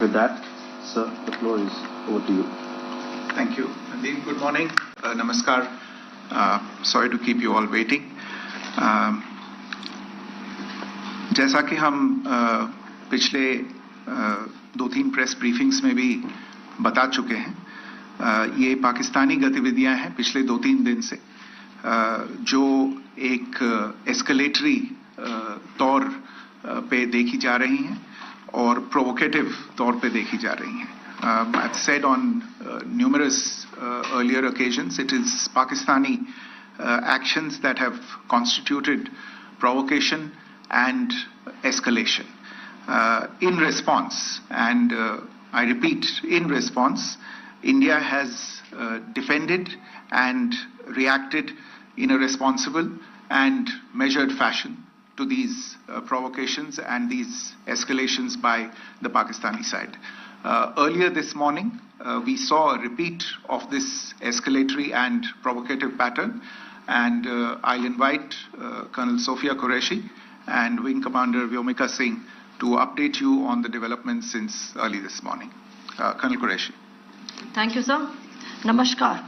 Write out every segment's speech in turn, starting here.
With that, sir, the floor is over to you. Thank you. Nandeen, good morning. Namaskar. Sorry to keep you all waiting. जैसा कि हम पिछले 2-3 press briefings में भी बता चुके हैं, ये पाकिस्तानी गतिविधियां हैं पिछले 2-3 दिन से, जो एक एस्केलेटरी तौर पे देखी जा रही हैं और प्रोवोकेटिव तौर पे देखी जा रही हैं. I've said on numerous earlier occasions, it is Pakistani actions that have constituted provocation and escalation. In response, and I repeat, in response, India has defended and reacted in a responsible and measured fashion to these provocations and these escalations by the Pakistani side. Earlier this morning, we saw a repeat of this escalatory and provocative pattern, and I'll invite Colonel Sophia Qureshi and Wing Commander Vyomika Singh to update you on the developments since early this morning. Colonel Qureshi. Thank you, sir. Namaskar.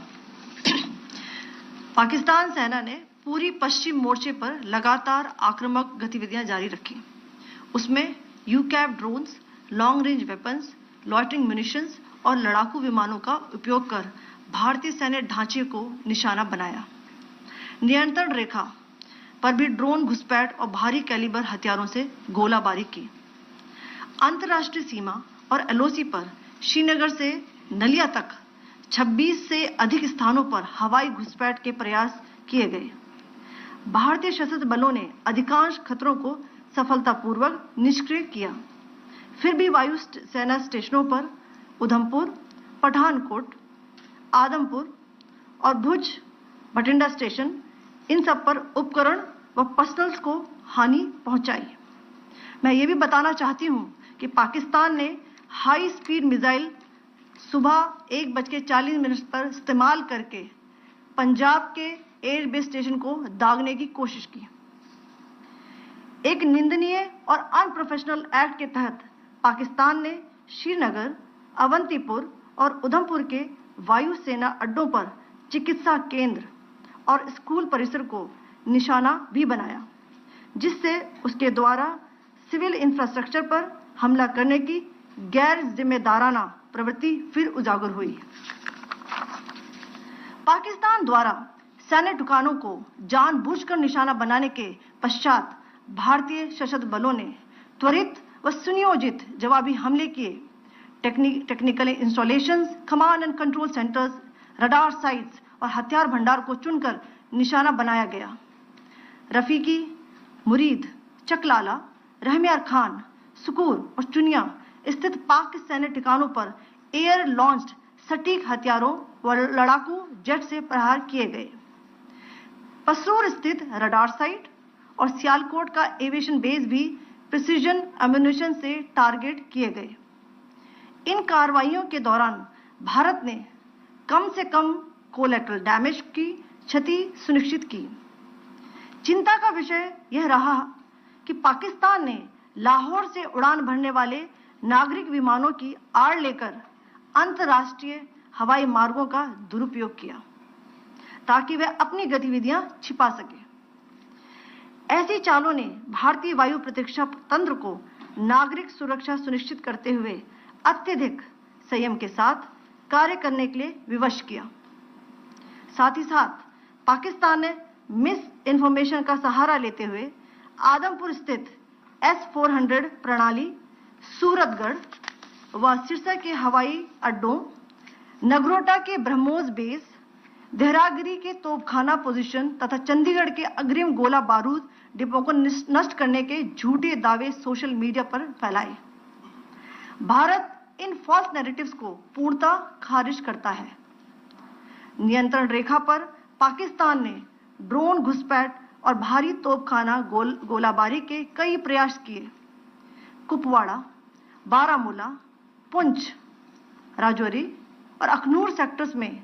Pakistan सेना ने पूरी पश्चिम मोर्चे पर लगातार आक्रामक गतिविधियां जारी रखी. उसमें UCAV drones, long range weapons, loitering munitions और लड़ाकू विमानों का उपयोग कर भारतीय सैन्य ढांचे को निशाना बनाया. नियंत्रण रेखा पर भी ड्रोन घुसपैठ और भारी कैलिबर हथियारों से गोलाबारी की. अंतर्राष्ट्रीय सीमा और एलओसी पर श्रीनगर से नलिया तक 26 से अधिक स्थानों पर हवाई घुसपैठ के प्रयास किए गए. भारतीय सशस्त्र बलों ने अधिकांश खतरों को सफलतापूर्वक निष्क्रिय किया. फिर भी वायु सेना स्टेशनों पर उधमपुर, पठानकोट, आदमपुर और भुज बठिंडा स्टेशन, इन सब पर उपकरण व पर्सनल्स को हानि पहुंचाई. मैं ये भी बताना चाहती हूं कि पाकिस्तान ने हाई स्पीड मिसाइल सुबह 1:40 पर इस्तेमाल करके पंजाब के एयरबेस स्टेशन को दागने की कोशिश की. एक निंदनीय और अनप्रोफेशनल एक्ट के तहत पाकिस्तान ने श्रीनगर, अवंतीपुर और उधमपुर के वायु सेना अड्डों पर चिकित्सा केंद्र और स्कूल परिसर को निशाना भी बनाया, जिससे उसके द्वारा सिविल इंफ्रास्ट्रक्चर पर हमला करने की गैर जिम्मेदाराना प्रवृत्ति फिर उजागर हुई. पाकिस्तान द्वारा सैन्य ठिकानों को जानबूझकर निशाना बनाने के पश्चात भारतीय सशस्त्र बलों ने त्वरित व सुनियोजित जवाबी हमले किए. Technical installations, command and control centres, radar sites और हथियार भंडार को चुनकर निशाना बनाया गया. रफीकी, मुरीद, चकलाला, रहमियार खान, सुकूर और चुनिया स्थित पाक सैन्य ठिकानों पर एयर लॉन्च्ड सटीक हथियारों व लड़ाकू जेट से प्रहार किए गए. पसरूर स्थित रडार साइट और सियालकोट का एविएशन बेस भी प्रिसीजन एम्यूनिशन से टारगेट किए गए. इन कार्रवाइयों के दौरान भारत ने कम से कम कोलैटरल डैमेज की क्षति सुनिश्चित की. चिंता का विषय यह रहा कि पाकिस्तान ने लाहौर से उड़ान भरने वाले नागरिक विमानों की आड़ लेकर अंतर्राष्ट्रीय हवाई मार्गों का दुरुपयोग किया ताकि वे अपनी गतिविधियां छिपा सके. ऐसी चालों ने भारतीय वायु प्रतिरक्षा तंत्र को नागरिक सुरक्षा सुनिश्चित करते हुए अत्यधिक संयम के साथ कार्य करने के लिए विवश किया. साथ ही साथ पाकिस्तान ने मिस इन्फॉर्मेशन का सहारा लेते हुए आदमपुर स्थित S-400 प्रणाली, सूरतगढ़ व सिरसा के हवाई अड्डों, नगरोटा के ब्रह्मोस बेस, देहरागिरी के तोपखाना पोजीशन तथा चंडीगढ़ के अग्रिम गोला बारूद डिपो को नष्ट करने के झूठे दावे सोशल मीडिया पर फैलाए. भारत इन फॉल्स नैरेटिव्स को पूर्णतः खारिज करता है. नियंत्रण रेखा पर पाकिस्तान ने ड्रोन घुसपैठ और भारी तोपखाना गोलाबारी के कई प्रयास किए. कुपवाड़ा, बारामूला, पुंछ, राजौरी और अखनूर सेक्टर्स में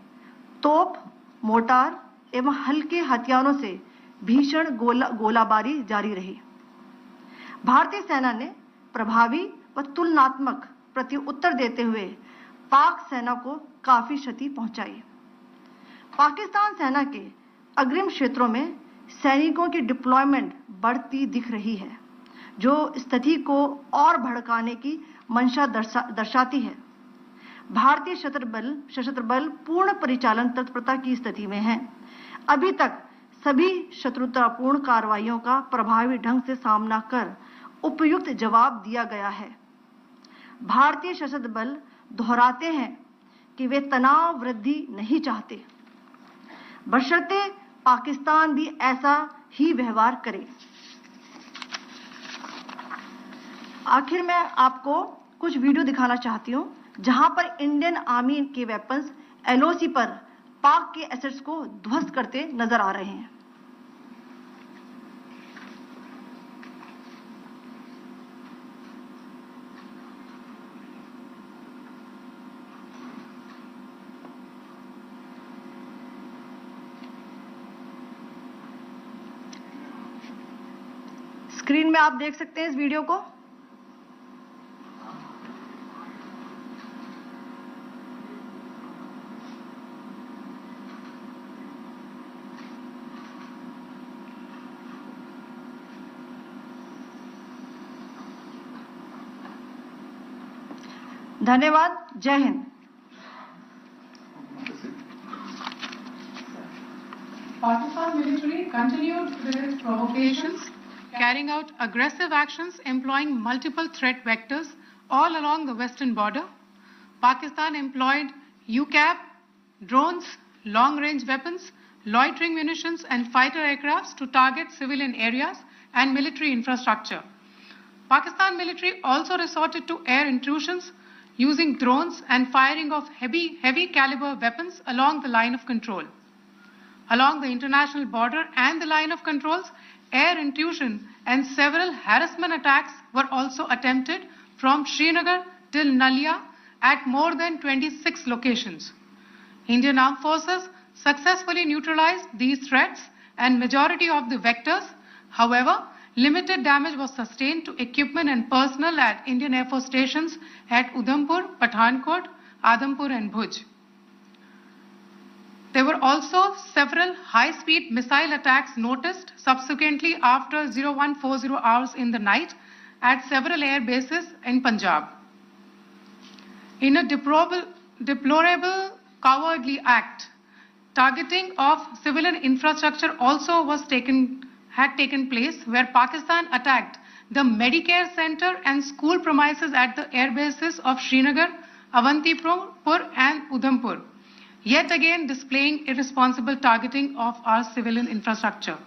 तोप, मोर्टार एवं हल्के हथियारों से भीषण गोलाबारी जारी रही. भारतीय सेना ने प्रभावी व तुलनात्मक प्रत्युत्तर देते हुए पाक सेना को काफी क्षति पहुंचाई। पाकिस्तान सेना के अग्रिम क्षेत्रों में सैनिकों की डिप्लॉयमेंट बढ़ती दिख रही है, जो स्थिति को और भड़काने की मंशा दर्शाती है। भारतीय सशस्त्र बल पूर्ण परिचालन तत्परता की स्थिति में है। अभी तक सभी शत्रुतापूर्ण कार्रवाइयों का प्रभावी ढंग से सामना कर उपयुक्त जवाब दिया गया है। भारतीय सशस्त्र बल दोहराते हैं कि वे तनाव वृद्धि नहीं चाहते, बशर्ते पाकिस्तान भी ऐसा ही व्यवहार करे। आखिर मैं आपको कुछ वीडियो दिखाना चाहती हूं, जहां पर इंडियन आर्मी के वेपन्स एलओसी पर पाक के एसेट्स को ध्वस्त करते नजर आ रहे हैं। स्क्रीन में आप देख सकते हैं इस वीडियो को। धन्यवाद। जय Hind. Pakistan military continued with its provocations, carrying out aggressive actions employing multiple threat vectors all along the western border. Pakistan employed UCAV, drones, long-range weapons, loitering munitions and fighter aircrafts to target civilian areas and military infrastructure. Pakistan military also resorted to air intrusions using drones and firing of heavy caliber weapons along the line of control. Along the international border and the line of controls, air intrusion and several harassment attacks were also attempted from Srinagar till Nalia at more than 26 locations. Indian Armed Forces successfully neutralized these threats and majority of the vectors. However, limited damage was sustained to equipment and personnel at Indian Air Force stations at Udhampur, Pathankot, Adampur and Bhuj. There were also several high-speed missile attacks noticed subsequently after 0140 hours in the night at several air bases in Punjab. In a deplorable cowardly act, targeting of civilian infrastructure also had taken place, where Pakistan attacked the Medicare Center and school premises at the air bases of Srinagar, Avantipur and Udhampur, yet again displaying irresponsible targeting of our civilian infrastructure.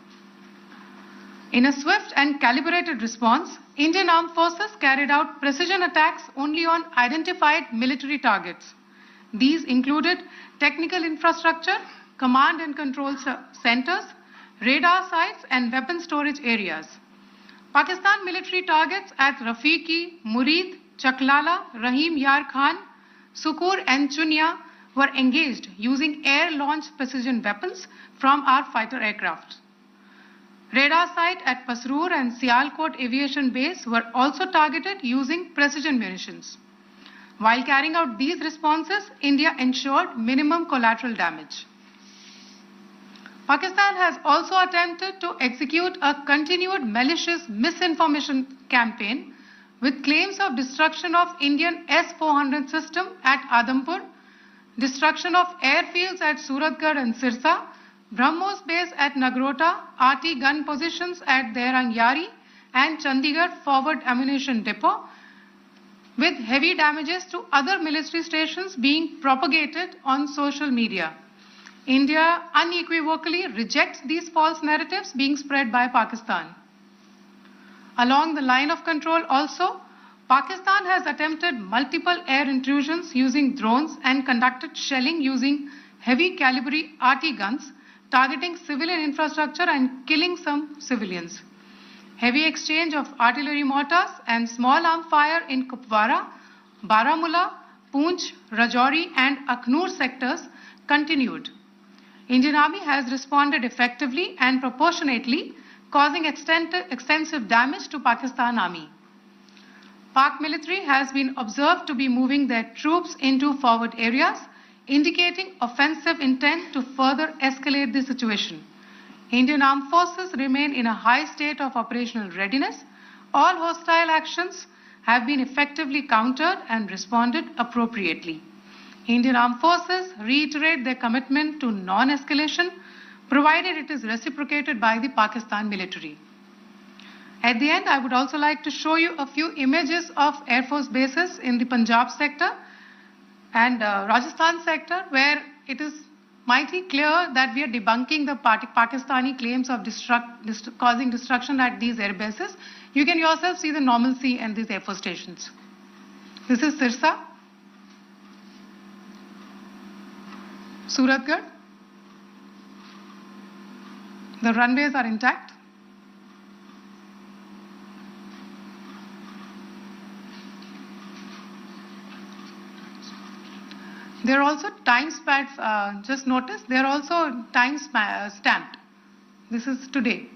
In a swift and calibrated response, Indian Armed Forces carried out precision attacks only on identified military targets. These included technical infrastructure, command and control centers, radar sites and weapon storage areas. Pakistan military targets at Rafiqi, Murid, Chaklala, Rahim Yar Khan, Sukur and Chunya were engaged using air-launched precision weapons from our fighter aircraft. Radar site at Pasroor and Sialkot Aviation Base were also targeted using precision munitions. While carrying out these responses, India ensured minimum collateral damage. Pakistan has also attempted to execute a continued malicious misinformation campaign with claims of destruction of Indian S-400 system at Adampur, destruction of airfields at Suratgarh and Sirsa, BrahMos base at Nagrota, RT gun positions at Derangyari and Chandigarh forward ammunition depot, with heavy damages to other military stations being propagated on social media. India unequivocally rejects these false narratives being spread by Pakistan. Along the line of control also, Pakistan has attempted multiple air intrusions using drones and conducted shelling using heavy caliber RT guns, targeting civilian infrastructure and killing some civilians. Heavy exchange of artillery mortars and small arm fire in Kupwara, Baramulla, Poonch, Rajouri and Akhnur sectors continued. Indian Army has responded effectively and proportionately, causing extensive damage to Pakistan Army. Pak military has been observed to be moving their troops into forward areas, indicating offensive intent to further escalate the situation. Indian Armed Forces remain in a high state of operational readiness. All hostile actions have been effectively countered and responded appropriately. Indian Armed Forces reiterate their commitment to non-escalation, provided it is reciprocated by the Pakistan military. At the end, I would also like to show you a few images of Air Force bases in the Punjab sector and Rajasthan sector, where it is mighty clear that we are debunking the Pakistani claims of causing destruction at these air bases. You can yourself see the normalcy in these Air Force stations. This is Sirsa, Suratgarh. The runways are intact. There are also time stamps, just notice, they are also time stamped. This is today.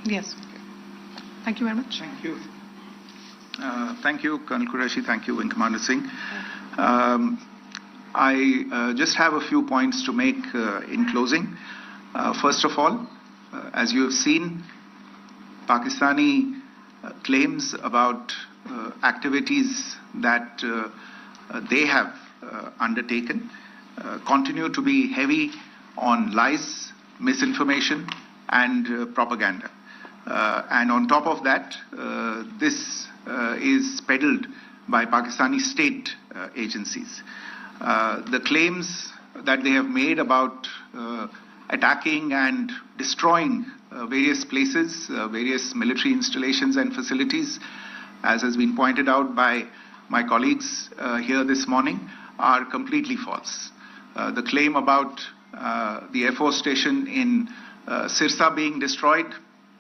Yes. Thank you very much. Thank you. Thank you, Colonel Qureshi. Thank you, Wing Commander Singh. I just have a few points to make in closing. First of all, as you have seen, Pakistani claims about activities that they have undertaken continue to be heavy on lies, misinformation, and propaganda. And on top of that, this is peddled by Pakistani state agencies. The claims that they have made about attacking and destroying various places, various military installations and facilities, as has been pointed out by my colleagues here this morning, are completely false. The claim about the Air Force station in Sirsa being destroyed,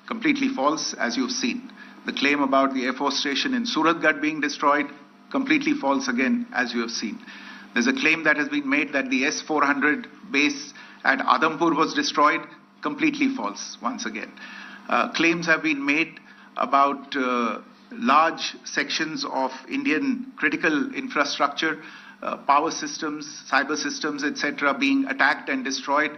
completely false, as you've seen. The claim about the Air Force station in Suratgarh being destroyed, completely false again, as you have seen. There's a claim that has been made that the S-400 base at Adhampur was destroyed, completely false once again. Claims have been made about large sections of Indian critical infrastructure, power systems, cyber systems, etc., being attacked and destroyed,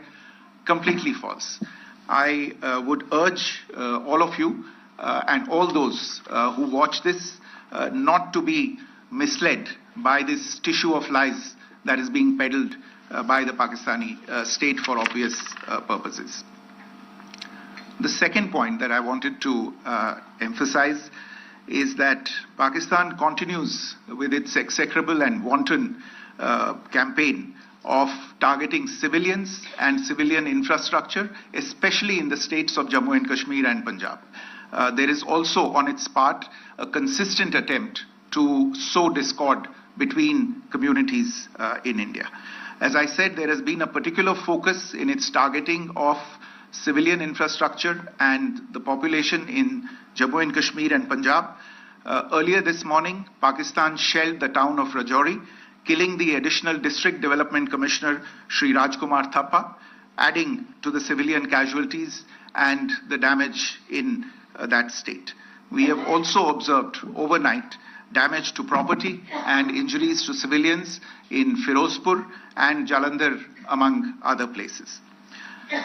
completely false. I would urge all of you and all those who watch this not to be misled by this tissue of lies that is being peddled by the Pakistani state for obvious purposes. The second point that I wanted to emphasize is that Pakistan continues with its execrable and wanton campaign of targeting civilians and civilian infrastructure, especially in the states of Jammu and Kashmir and Punjab. There is also on its part a consistent attempt to sow discord between communities in India. As I said, there has been a particular focus in its targeting of civilian infrastructure and the population in Jammu and Kashmir and Punjab. Earlier this morning, Pakistan shelled the town of Rajouri, killing the additional District Development Commissioner, Shri Rajkumar Thappa, adding to the civilian casualties and the damage in that state. We have also observed overnight damage to property and injuries to civilians in Firozpur and Jalandhar, among other places.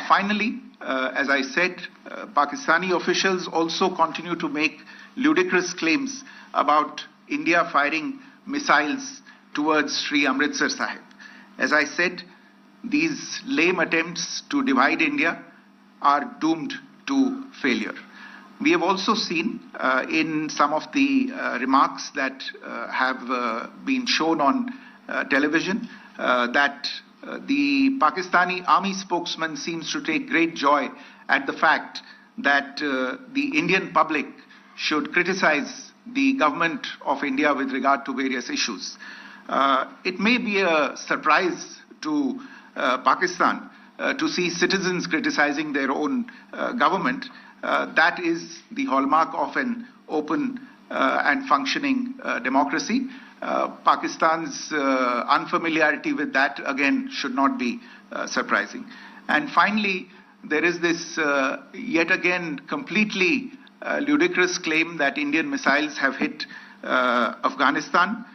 Finally, as I said, Pakistani officials also continue to make ludicrous claims about India firing missiles towards Sri Amritsar Sahib. As I said, these lame attempts to divide India are doomed to failure. We have also seen in some of the remarks that have been shown on television that the Pakistani army spokesman seems to take great joy at the fact that the Indian public should criticize the government of India with regard to various issues. It may be a surprise to Pakistan to see citizens criticizing their own government. That is the hallmark of an open and functioning democracy. Pakistan's unfamiliarity with that again should not be surprising. And finally, there is this yet again completely ludicrous claim that Indian missiles have hit Afghanistan.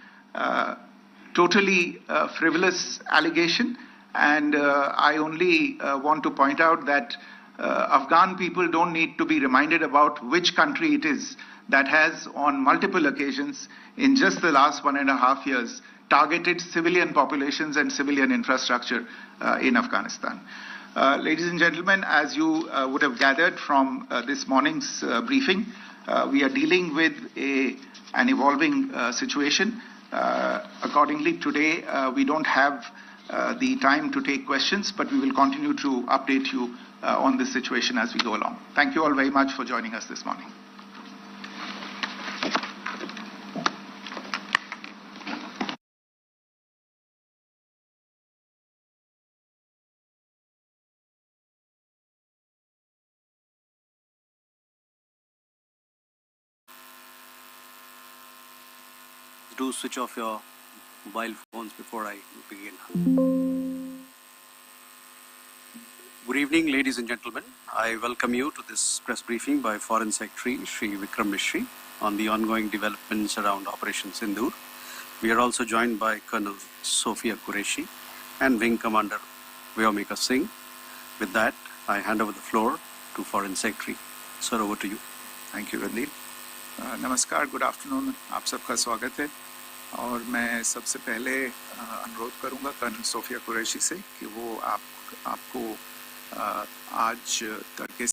Totally frivolous allegation, and I only want to point out that Afghan people don't need to be reminded about which country it is that has on multiple occasions in just the last 1.5 years targeted civilian populations and civilian infrastructure in Afghanistan. Ladies and gentlemen, as you would have gathered from this morning's briefing, we are dealing with an evolving situation. Accordingly, today we don't have the time to take questions, but we will continue to update you on this situation as we go along. Thank you all very much for joining us this morning. Do switch off your mobile phones before I begin. Good evening, ladies and gentlemen. I welcome you to this press briefing by Foreign Secretary Shri Vikram Mishri on the ongoing developments around Operation Sindoor. We are also joined by Colonel Sophia Qureshi and Wing Commander Vyomika Singh. With that, I hand over the floor to Foreign Secretary. Sir, over to you. Thank you, Randeep. नमस्कार, good afternoon, आप सबका स्वागत है। और मैं सबसे पहले अनुरोध करूंगा कर्नल सोफिया कुरैशी से कि वो आपको आज तड़के